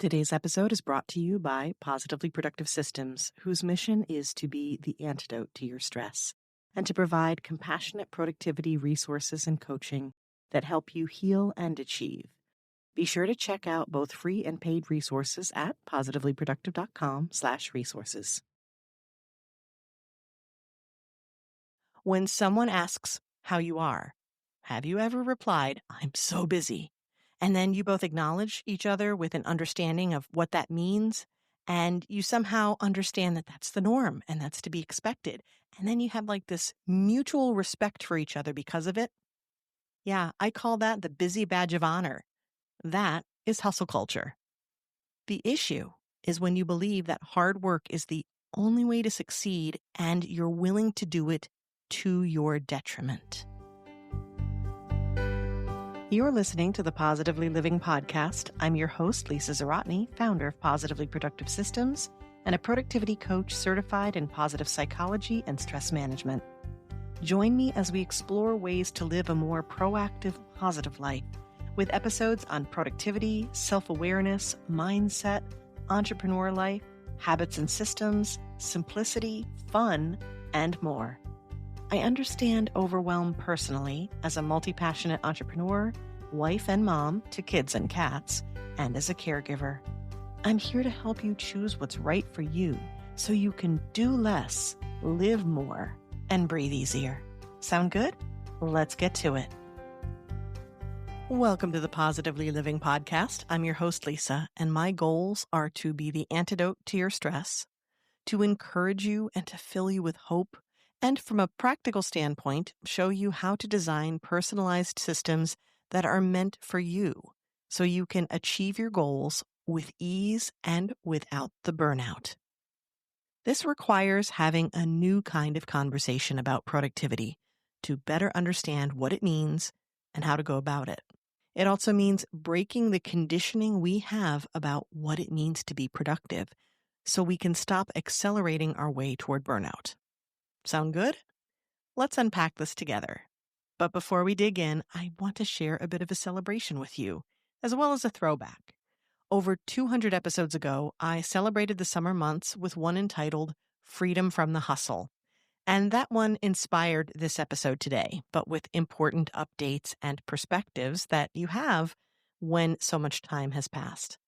Today's episode is brought to you by Positively Productive Systems, whose mission is to be the antidote to your stress and to provide compassionate productivity resources and coaching that help you heal and achieve. Be sure to check out both free and paid resources at positivelyproductive.com/resources. When someone asks how you are, have you ever replied, "I'm so busy"? And then you both acknowledge each other with an understanding of what that means, and you somehow understand that that's the norm and that's to be expected. And then you have like this mutual respect for each other because of it. Yeah, I call that the busy badge of honor. That is hustle culture. The issue is when you believe that hard work is the only way to succeed and you're willing to do it to your detriment. You're listening to the Positively Living Podcast. I'm your host, Lisa Zawrotny, founder of Positively Productive Systems and a productivity coach certified in positive psychology and stress management. Join me as we explore ways to live a more proactive, positive life with episodes on productivity, self-awareness, mindset, entrepreneur life, habits and systems, simplicity, fun, and more. I understand overwhelm personally as a multi-passionate entrepreneur, wife and mom to kids and cats, and as a caregiver. I'm here to help you choose what's right for you so you can do less, live more, and breathe easier. Sound good? Let's get to it. Welcome to the Positively Living Podcast. I'm your host, Lisa, and my goals are to be the antidote to your stress, to encourage you and to fill you with hope, and from a practical standpoint, show you how to design personalized systems that are meant for you so you can achieve your goals with ease and without the burnout. This requires having a new kind of conversation about productivity to better understand what it means and how to go about it. It also means breaking the conditioning we have about what it means to be productive so we can stop accelerating our way toward burnout. Sound good? Let's unpack this together. But before we dig in, I want to share a bit of a celebration with you, as well as a throwback. Over 200 episodes ago, I celebrated the summer months with one entitled Freedom from the Hustle. And that one inspired this episode today, but with important updates and perspectives that you have when so much time has passed.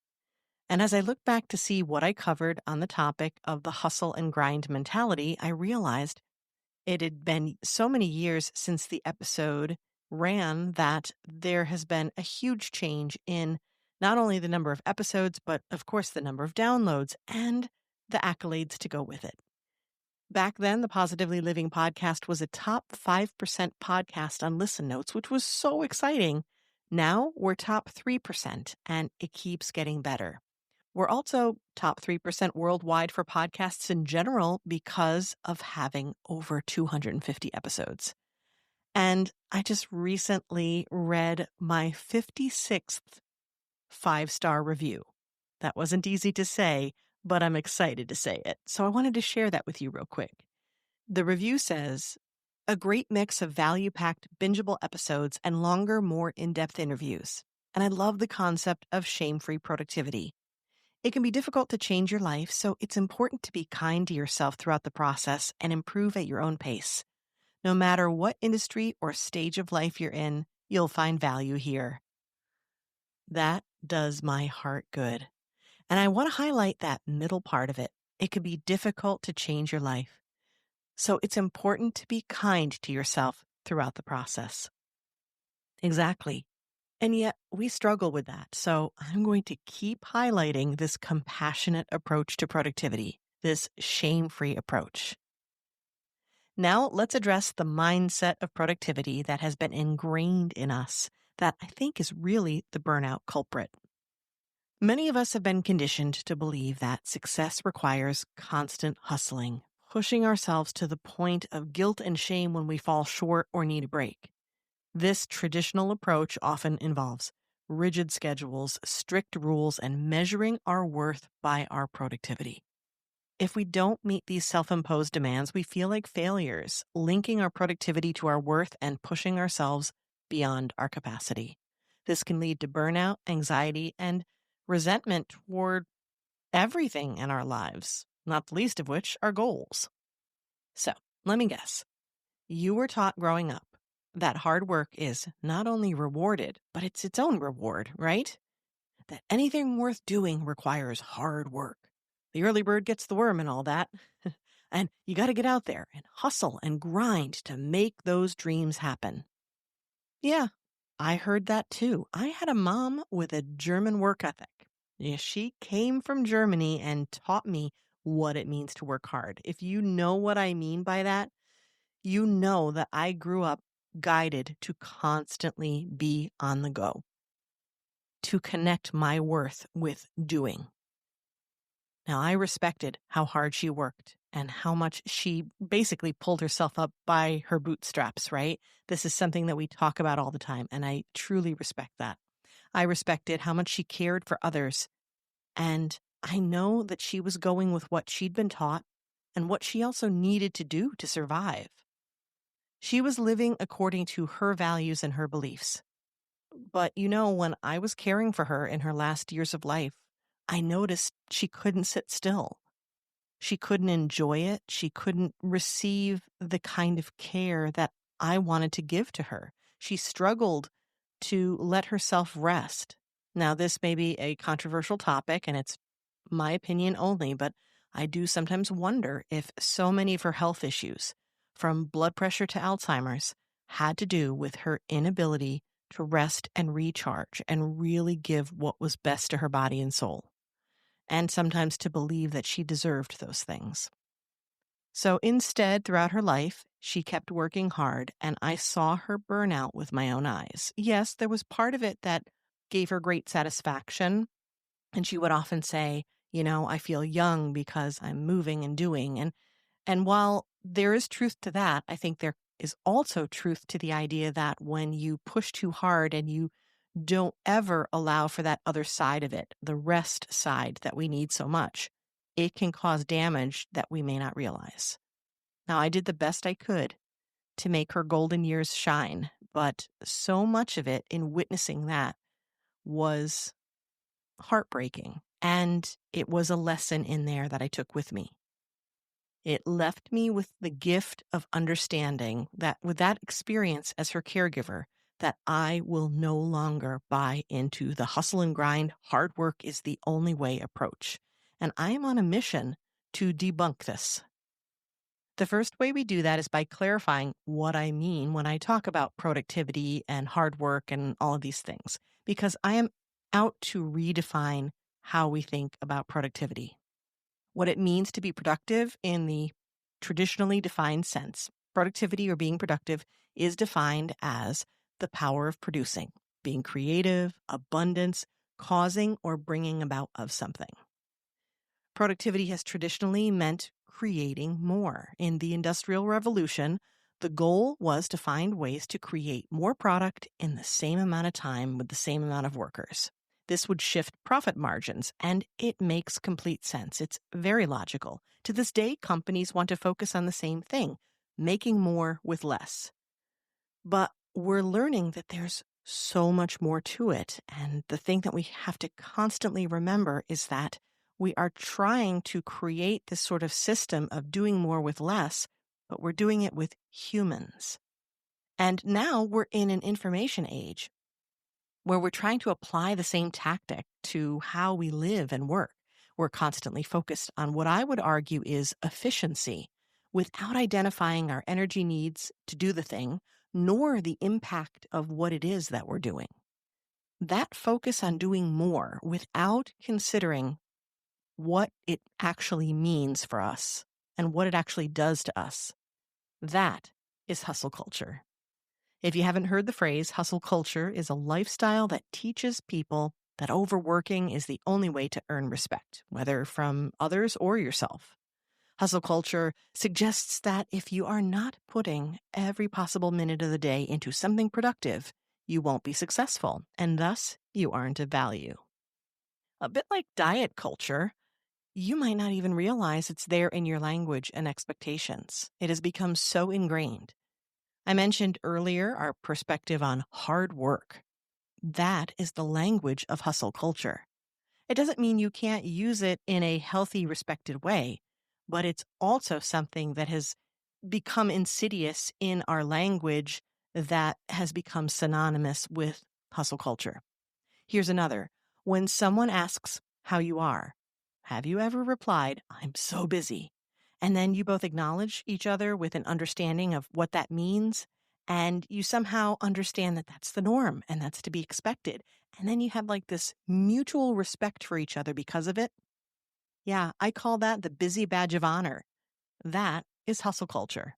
And as I look back to see what I covered on the topic of the hustle and grind mentality, I realized it had been so many years since the episode ran that there has been a huge change in not only the number of episodes, but of course the number of downloads and the accolades to go with it. Back then, the Positively Living Podcast was a top 5% podcast on Listen Notes, which was so exciting. Now we're top 3%, and it keeps getting better. We're also top 3% worldwide for podcasts in general because of having over 250 episodes. And I just recently read my 56th 5-star review. That wasn't easy to say, but I'm excited to say it. So I wanted to share that with you real quick. The review says, "A great mix of value-packed, bingeable episodes and longer, more in-depth interviews. And I love the concept of shame-free productivity. It can be difficult to change your life, so it's important to be kind to yourself throughout the process and improve at your own pace. No matter what industry or stage of life you're in, you'll find value here." That does my heart good. And I want to highlight that middle part of it. It can be difficult to change your life. So it's important to be kind to yourself throughout the process. Exactly. And yet we struggle with that. So I'm going to keep highlighting this compassionate approach to productivity, this shame-free approach. Now let's address the mindset of productivity that has been ingrained in us that I think is really the burnout culprit. Many of us have been conditioned to believe that success requires constant hustling, pushing ourselves to the point of guilt and shame when we fall short or need a break. This traditional approach often involves rigid schedules, strict rules, and measuring our worth by our productivity. If we don't meet these self-imposed demands, we feel like failures, linking our productivity to our worth and pushing ourselves beyond our capacity. This can lead to burnout, anxiety, and resentment toward everything in our lives, not the least of which are goals. So let me guess. You were taught growing up that hard work is not only rewarded, but it's its own reward, right? That anything worth doing requires hard work. The early bird gets the worm and all that. And you got to get out there and hustle and grind to make those dreams happen. Yeah, I heard that too. I had a mom with a German work ethic. Yeah, she came from Germany and taught me what it means to work hard. If you know what I mean by that, you know that I grew up guided to constantly be on the go, to connect my worth with doing. Now, I respected how hard she worked and how much she basically pulled herself up by her bootstraps, right? This is something that we talk about all the time, and I truly respect that. I respected how much she cared for others, and I know that she was going with what she'd been taught and what she also needed to do to survive. She was living according to her values and her beliefs. But when I was caring for her in her last years of life, I noticed she couldn't sit still. She couldn't enjoy it. She couldn't receive the kind of care that I wanted to give to her. She struggled to let herself rest. Now, this may be a controversial topic, and it's my opinion only, but I do sometimes wonder if so many of her health issues, from blood pressure to Alzheimer's, had to do with her inability to rest and recharge and really give what was best to her body and soul, and sometimes to believe that she deserved those things. So instead, throughout her life, she kept working hard, and I saw her burn out with my own eyes. Yes, there was part of it that gave her great satisfaction, and she would often say, I feel young because I'm moving and doing. And while there is truth to that, I think there is also truth to the idea that when you push too hard and you don't ever allow for that other side of it, the rest side that we need so much, it can cause damage that we may not realize. Now, I did the best I could to make her golden years shine, but so much of it in witnessing that was heartbreaking. And it was a lesson in there that I took with me. It left me with the gift of understanding that with that experience as her caregiver, that I will no longer buy into the hustle and grind, hard work is the only way approach. And I am on a mission to debunk this. The first way we do that is by clarifying what I mean when I talk about productivity and hard work and all of these things, because I am out to redefine how we think about productivity. What it means to be productive in the traditionally defined sense. Productivity or being productive is defined as the power of producing, being creative, abundance, causing or bringing about of something. Productivity has traditionally meant creating more. In the Industrial Revolution, the goal was to find ways to create more product in the same amount of time with the same amount of workers. This would shift profit margins, and it makes complete sense. It's very logical. To this day, companies want to focus on the same thing, making more with less. But we're learning that there's so much more to it, and the thing that we have to constantly remember is that we are trying to create this sort of system of doing more with less, but we're doing it with humans. And now we're in an information age where we're trying to apply the same tactic to how we live and work. We're constantly focused on what I would argue is efficiency, without identifying our energy needs to do the thing, nor the impact of what it is that we're doing. That focus on doing more without considering what it actually means for us and what it actually does to us, that is hustle culture. If you haven't heard the phrase, hustle culture is a lifestyle that teaches people that overworking is the only way to earn respect, whether from others or yourself. Hustle culture suggests that if you are not putting every possible minute of the day into something productive, you won't be successful, and thus you aren't of value. A bit like diet culture, you might not even realize it's there in your language and expectations. It has become so ingrained. I mentioned earlier our perspective on hard work. That is the language of hustle culture. It doesn't mean you can't use it in a healthy, respected way, but it's also something that has become insidious in our language that has become synonymous with hustle culture. Here's another. When someone asks how you are, have you ever replied, "I'm so busy"? And then you both acknowledge each other with an understanding of what that means. And you somehow understand that that's the norm and that's to be expected. And then you have like this mutual respect for each other because of it. Yeah, I call that the busy badge of honor. That is hustle culture.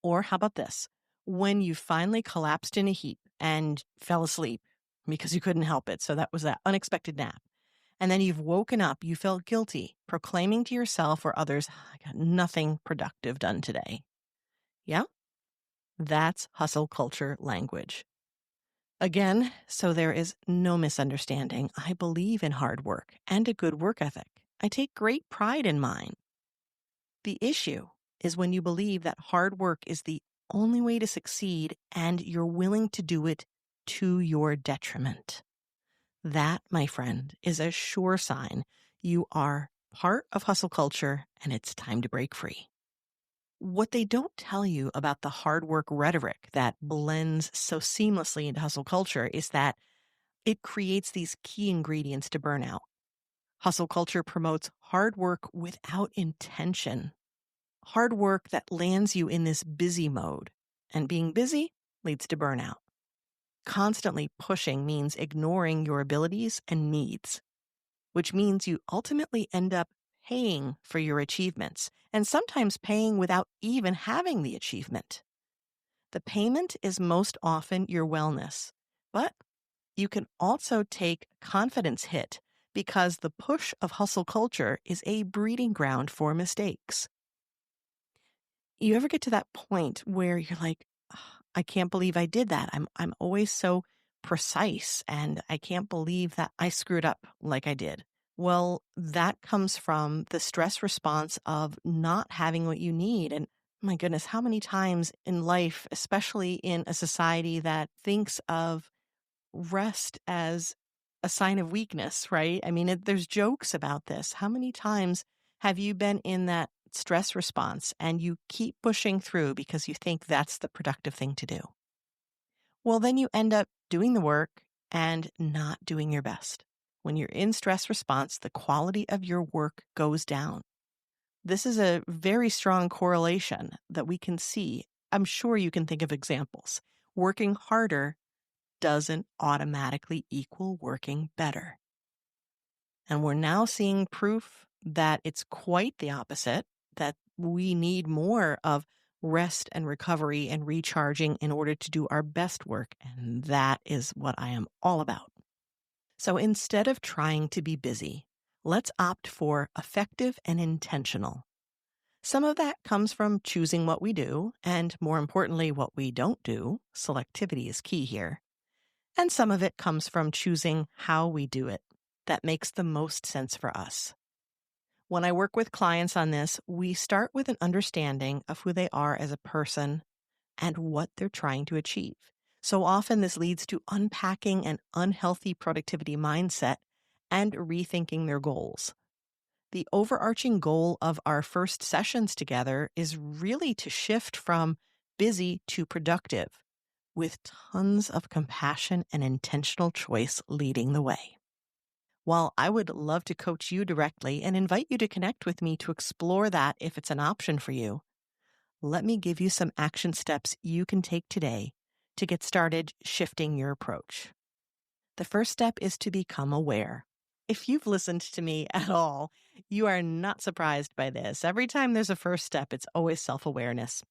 Or how about this? When you finally collapsed in a heap and fell asleep because you couldn't help it. So that was that unexpected nap. And then you've woken up, you felt guilty, proclaiming to yourself or others, "I got nothing productive done today." Yeah, that's hustle culture language. Again, so there is no misunderstanding. I believe in hard work and a good work ethic. I take great pride in mine. The issue is when you believe that hard work is the only way to succeed and you're willing to do it to your detriment. That, my friend, is a sure sign you are part of hustle culture and it's time to break free. What they don't tell you about the hard work rhetoric that blends so seamlessly into hustle culture is that it creates these key ingredients to burnout. Hustle culture promotes hard work without intention. Hard work that lands you in this busy mode. And being busy leads to burnout. Constantly pushing means ignoring your abilities and needs, which means you ultimately end up paying for your achievements and sometimes paying without even having the achievement. The payment is most often your wellness, but you can also take a confidence hit because the push of hustle culture is a breeding ground for mistakes. You ever get to that point where you're like, "Ugh, I can't believe I did that. I'm always so precise and I can't believe that I screwed up like I did." Well, that comes from the stress response of not having what you need. And my goodness, how many times in life, especially in a society that thinks of rest as a sign of weakness, right? I mean, there's jokes about this. How many times have you been in that stress response and you keep pushing through because you think that's the productive thing to do? Well, then you end up doing the work and not doing your best. When you're in stress response, the quality of your work goes down. This is a very strong correlation that we can see. I'm sure you can think of examples. Working harder doesn't automatically equal working better. And we're now seeing proof that it's quite the opposite, that we need more of rest and recovery and recharging in order to do our best work. And that is what I am all about. So instead of trying to be busy, let's opt for effective and intentional. Some of that comes from choosing what we do, and more importantly, what we don't do. Selectivity is key here. And some of it comes from choosing how we do it. That makes the most sense for us. When I work with clients on this, we start with an understanding of who they are as a person and what they're trying to achieve. So often this leads to unpacking an unhealthy productivity mindset and rethinking their goals. The overarching goal of our first sessions together is really to shift from busy to productive, with tons of compassion and intentional choice leading the way. While I would love to coach you directly and invite you to connect with me to explore that if it's an option for you, let me give you some action steps you can take today to get started shifting your approach. The first step is to become aware. If you've listened to me at all, you are not surprised by this. Every time there's a first step, it's always self-awareness.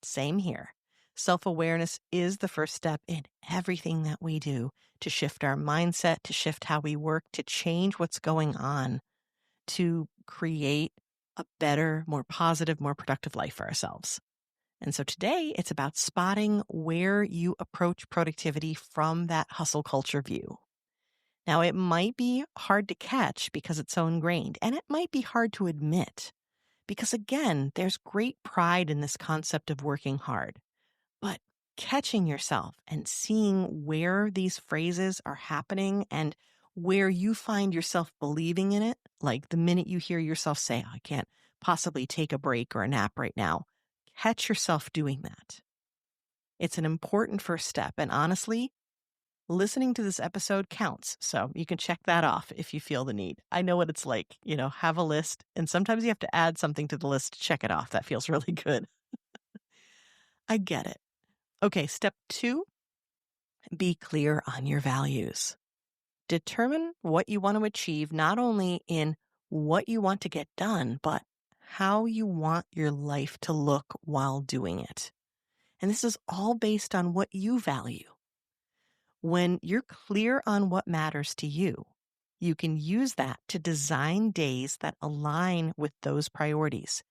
Same here. Self-awareness is the first step in everything that we do to shift our mindset, to shift how we work, to change what's going on, to create a better, more positive, more productive life for ourselves. And so today it's about spotting where you approach productivity from that hustle culture view. Now, it might be hard to catch because it's so ingrained, and it might be hard to admit because, again, there's great pride in this concept of working hard. But catching yourself and seeing where these phrases are happening and where you find yourself believing in it, like the minute you hear yourself say, "I can't possibly take a break or a nap right now," catch yourself doing that. It's an important first step. And honestly, listening to this episode counts. So you can check that off if you feel the need. I know what it's like, have a list, and sometimes you have to add something to the list to check it off. That feels really good. I get it. Okay, step 2, be clear on your values. Determine what you want to achieve, not only in what you want to get done, but how you want your life to look while doing it. And this is all based on what you value. When you're clear on what matters to you, you can use that to design days that align with those priorities.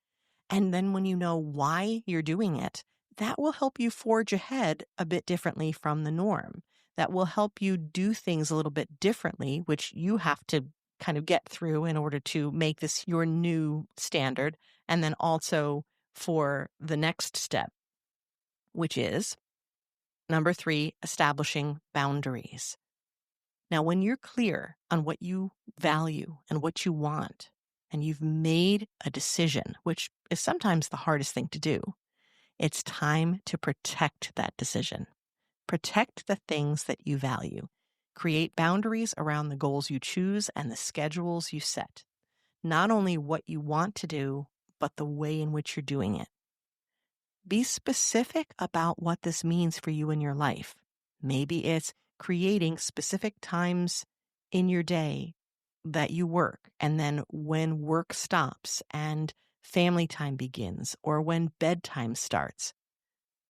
And then when you know why you're doing it, that will help you forge ahead a bit differently from the norm. That will help you do things a little bit differently, which you have to kind of get through in order to make this your new standard. And then also for the next step, which is number 3, establishing boundaries. Now, when you're clear on what you value and what you want, and you've made a decision, which is sometimes the hardest thing to do, it's time to protect that decision. Protect the things that you value. Create boundaries around the goals you choose and the schedules you set. Not only what you want to do, but the way in which you're doing it. Be specific about what this means for you in your life. Maybe it's creating specific times in your day that you work, and then when work stops and family time begins, or when bedtime starts.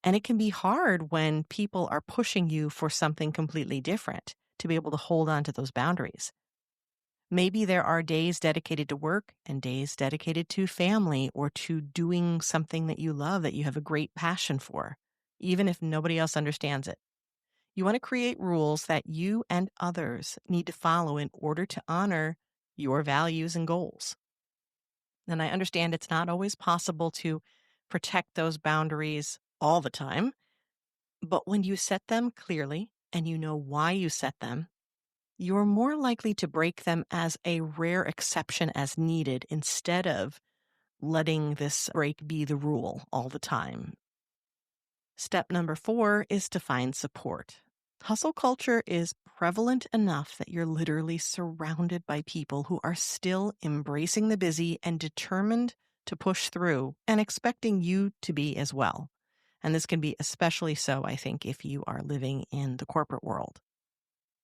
And it can be hard when people are pushing you for something completely different to be able to hold on to those boundaries. Maybe there are days dedicated to work and days dedicated to family or to doing something that you love, that you have a great passion for, even if nobody else understands it. You want to create rules that you and others need to follow in order to honor your values and goals. And I understand it's not always possible to protect those boundaries all the time, but when you set them clearly and you know why you set them, you're more likely to break them as a rare exception as needed instead of letting this break be the rule all the time. Step number 4 is to find support. Hustle culture is prevalent enough that you're literally surrounded by people who are still embracing the busy and determined to push through and expecting you to be as well. And this can be especially so, I think, if you are living in the corporate world.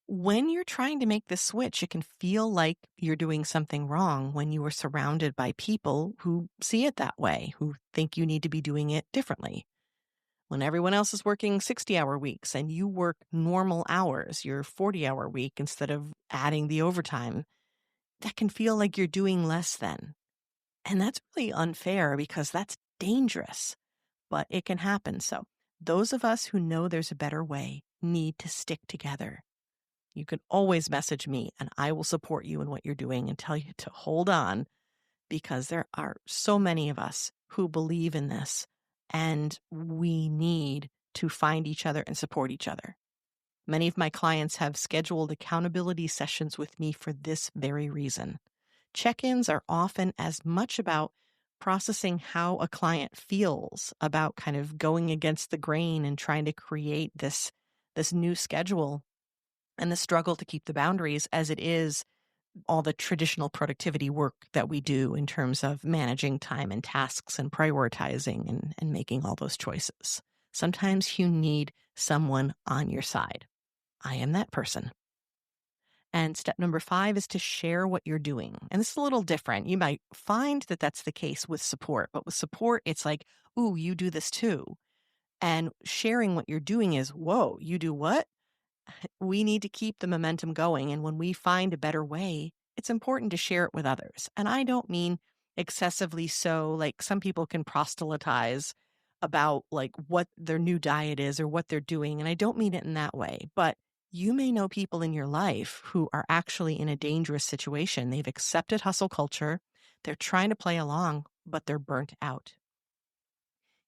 When you're trying to make this switch, it can feel like you're doing something wrong when you are surrounded by people who see it that way, who think you need to be doing it differently. When everyone else is working 60-hour weeks and you work normal hours, your 40-hour week instead of adding the overtime, that can feel like you're doing less than. And that's really unfair because that's dangerous, but it can happen. So those of us who know there's a better way need to stick together. You can always message me and I will support you in what you're doing and tell you to hold on, because there are so many of us who believe in this and we need to find each other and support each other. Many of my clients have scheduled accountability sessions with me for this very reason. Check-ins are often as much about processing how a client feels about kind of going against the grain and trying to create this new schedule and the struggle to keep the boundaries as it is all the traditional productivity work that we do in terms of managing time and tasks and prioritizing and making all those choices. Sometimes you need someone on your side. I am that person. And step number 5 is to share what you're doing. And this is a little different. You might find that that's the case with support, but with support, it's like, ooh, you do this too. And sharing what you're doing is, whoa, you do what? We need to keep the momentum going. And when we find a better way, it's important to share it with others. And I don't mean excessively so, like some people can proselytize about like what their new diet is or what they're doing. And I don't mean it in that way, but you may know people in your life who are actually in a dangerous situation. They've accepted hustle culture. They're trying to play along, but they're burnt out.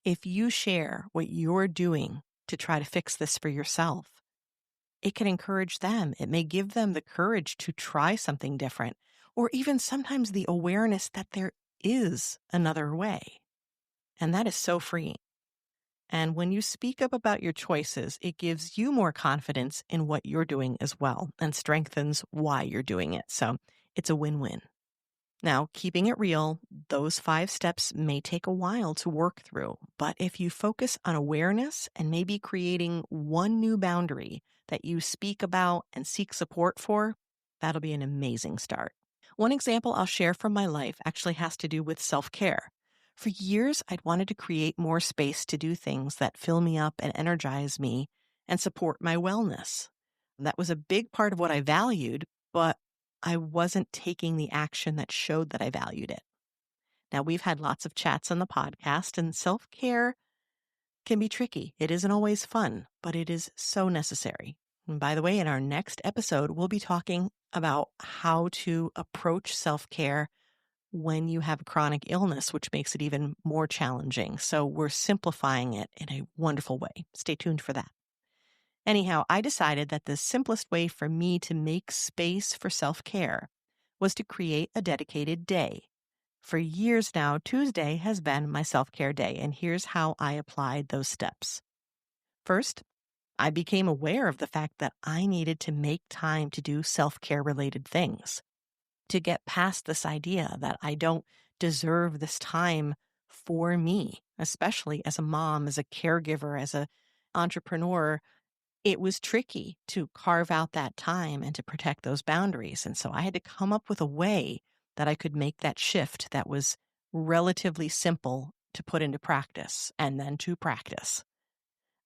If you share what you're doing to try to fix this for yourself, It can encourage them. It may give them the courage to try something different, or even sometimes the awareness that there is another way. And that is so freeing. And when you speak up about your choices, it gives you more confidence in what you're doing as well and strengthens why you're doing it. So it's a win-win. Now, keeping it real, those 5 steps may take a while to work through, but if you focus on awareness and maybe creating one new boundary that you speak about and seek support for, that'll be an amazing start. One example I'll share from my life actually has to do with self-care. For years, I'd wanted to create more space to do things that fill me up and energize me and support my wellness. That was a big part of what I valued, but I wasn't taking the action that showed that I valued it. Now, we've had lots of chats on the podcast, and self-care can be tricky. It isn't always fun, but it is so necessary. And by the way, in our next episode, we'll be talking about how to approach self-care when you have a chronic illness, which makes it even more challenging. So we're simplifying it in a wonderful way. Stay tuned for that. Anyhow, I decided that the simplest way for me to make space for self-care was to create a dedicated day. For years now, Tuesday has been my self-care day, and here's how I applied those steps. First, I became aware of the fact that I needed to make time to do self-care related things, to get past this idea that I don't deserve this time for me, especially as a mom, as a caregiver, as an entrepreneur. It was tricky to carve out that time and to protect those boundaries. And so I had to come up with a way that I could make that shift that was relatively simple to put into practice and then to practice.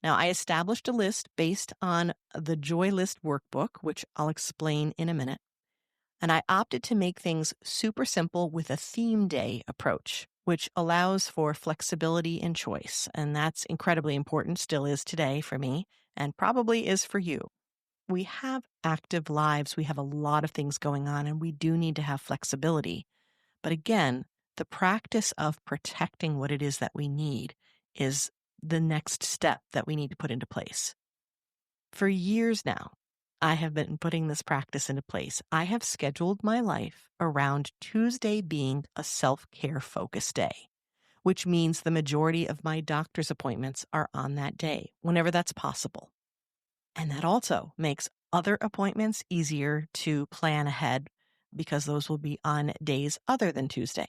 Now, I established a list based on the Joy List workbook, which I'll explain in a minute. And I opted to make things super simple with a theme day approach, which allows for flexibility and choice. And that's incredibly important, still is today for me, and probably is for you. We have active lives. We have a lot of things going on, and we do need to have flexibility. But again, the practice of protecting what it is that we need is the next step that we need to put into place. For years now, I have been putting this practice into place. I have scheduled my life around Tuesday being a self-care focused day, which means the majority of my doctor's appointments are on that day, whenever that's possible. And that also makes other appointments easier to plan ahead because those will be on days other than Tuesday.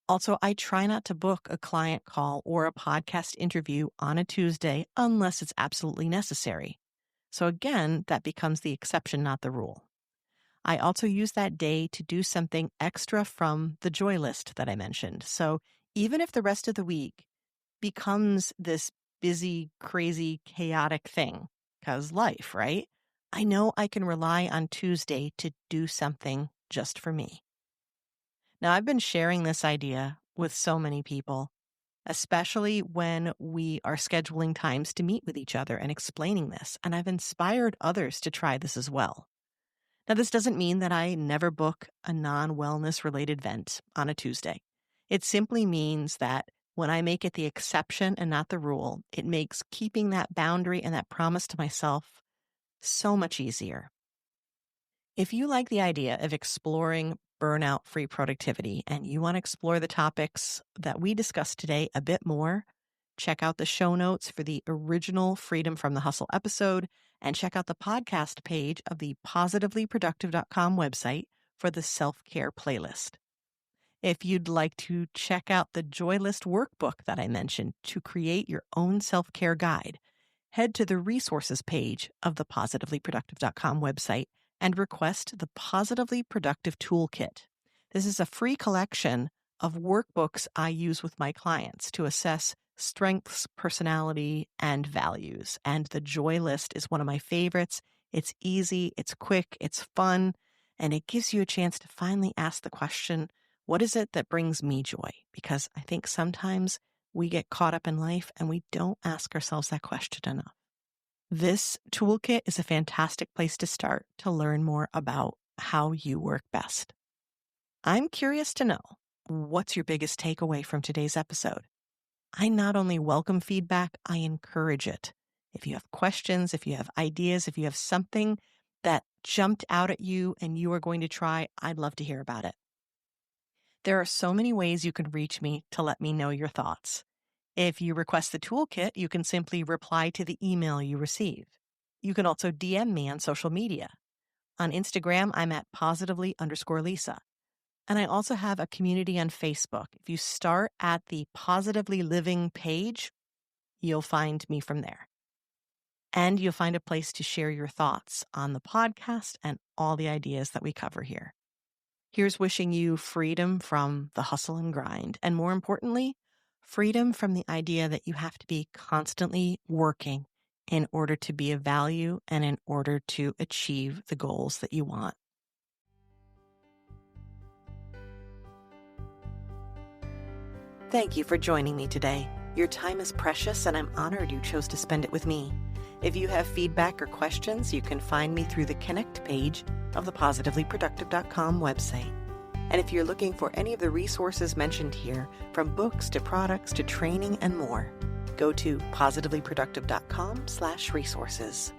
Also, I try not to book a client call or a podcast interview on a Tuesday unless it's absolutely necessary. So again, that becomes the exception, not the rule. I also use that day to do something extra from the joy list that I mentioned. So even if the rest of the week becomes this busy, crazy, chaotic thing, because life, right? I know I can rely on Tuesday to do something just for me. Now, I've been sharing this idea with so many people, especially when we are scheduling times to meet with each other and explaining this. And I've inspired others to try this as well. Now, this doesn't mean that I never book a non-wellness related event on a Tuesday. It simply means that when I make it the exception and not the rule, it makes keeping that boundary and that promise to myself so much easier. If you like the idea of exploring burnout-free productivity and you want to explore the topics that we discussed today a bit more, check out the show notes for the original Freedom from the Hustle episode and check out the podcast page of the positivelyproductive.com website for the self-care playlist. If you'd like to check out the Joy List workbook that I mentioned to create your own self-care guide, head to the resources page of the positivelyproductive.com website and request the Positively Productive Toolkit. This is a free collection of workbooks I use with my clients to assess strengths, personality, and values. And the Joy List is one of my favorites. It's easy, it's quick, it's fun, and it gives you a chance to finally ask the question, what is it that brings me joy? Because I think sometimes we get caught up in life and we don't ask ourselves that question enough. This toolkit is a fantastic place to start to learn more about how you work best. I'm curious to know, what's your biggest takeaway from today's episode? I not only welcome feedback, I encourage it. If you have questions, if you have ideas, if you have something that jumped out at you and you are going to try, I'd love to hear about it. There are so many ways you can reach me to let me know your thoughts. If you request the toolkit, you can simply reply to the email you receive. You can also DM me on social media. On Instagram, I'm at positively_Lisa. And I also have a community on Facebook. If you start at the Positively Living page, you'll find me from there. And you'll find a place to share your thoughts on the podcast and all the ideas that we cover here. Here's wishing you freedom from the hustle and grind, and more importantly, freedom from the idea that you have to be constantly working in order to be of value and in order to achieve the goals that you want. Thank you for joining me today. Your time is precious, and I'm honored you chose to spend it with me. If you have feedback or questions, you can find me through the Connect page of the positivelyproductive.com website. And if you're looking for any of the resources mentioned here, from books to products to training and more, go to positivelyproductive.com/resources.